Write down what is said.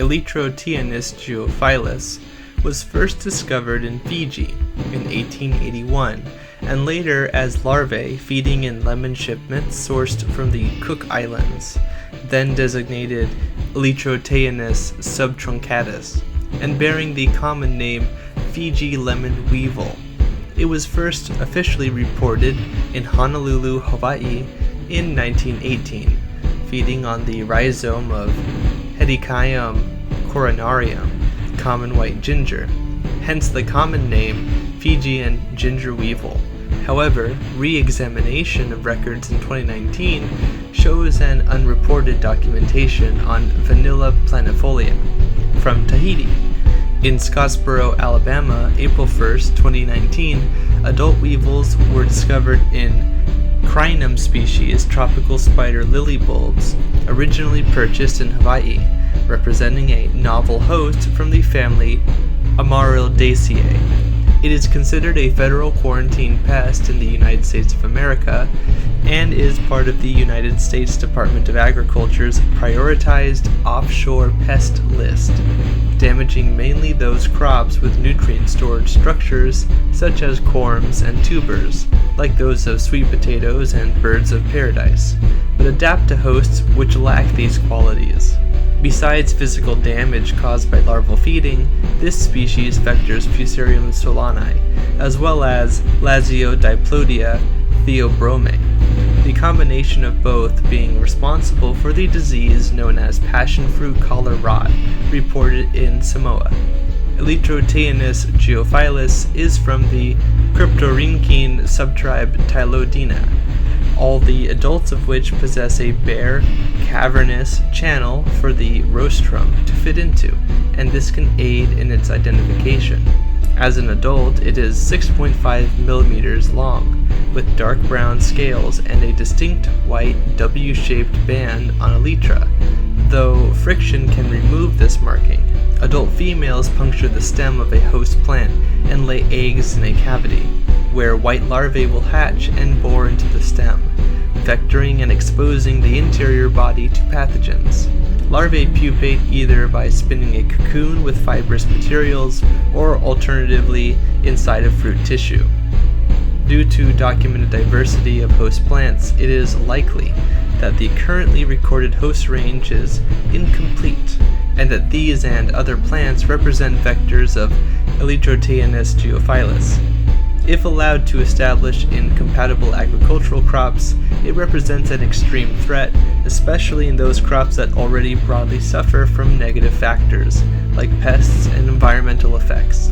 Elytroteinus geophilus, was first discovered in Fiji in 1881, and later as larvae feeding in lemon shipments sourced from the Cook Islands, then designated Elytroteinus subtruncatus, and bearing the common name Fiji lemon-weevil. It was first officially reported in Honolulu, Hawaii in 1918, feeding on the rhizome of Hedychium coronarium, common white ginger, hence the common name Fijian ginger weevil. However, re-examination of records in 2019 shows an unreported documentation on Vanilla planifolia from Tahiti. In Scottsboro, Alabama, April 1, 2019, adult weevils were discovered in Crinum species tropical spider lily bulbs, originally purchased in Hawaii, representing a novel host from the family Amaryldaceae. It is considered a federal quarantine pest in the United States of America and is part of the United States Department of Agriculture's prioritized offshore pest list, damaging mainly those crops with nutrient storage structures such as corms and tubers, like those of sweet potatoes and birds of paradise, but adapt to hosts which lack these qualities. Besides physical damage caused by larval feeding, this species vectors Fusarium solani, as well as Lasiodiplodia theobrome, the combination of both being responsible for the disease known as passion fruit collar rot, reported in Samoa. Elytroteinus geophilus is from the Cryptorhynchine subtribe Tylodina, all the adults of which possess a bare, cavernous channel for the rostrum to fit into, and this can aid in its identification. As an adult, it is 6.5 millimeters long, with dark brown scales and a distinct white W-shaped band on elytra, though friction can remove this marking. Adult females puncture the stem of a host plant and lay eggs in a cavity, where white larvae will hatch and bore into the stem, vectoring and exposing the interior body to pathogens. Larvae pupate either by spinning a cocoon with fibrous materials or alternatively inside of fruit tissue. Due to documented diversity of host plants, it is likely that the currently recorded host range is incomplete, and that these and other plants represent vectors of Elytroteinus geophilus. If allowed to establish in compatible agricultural crops, it represents an extreme threat, especially in those crops that already broadly suffer from negative factors, like pests and environmental effects.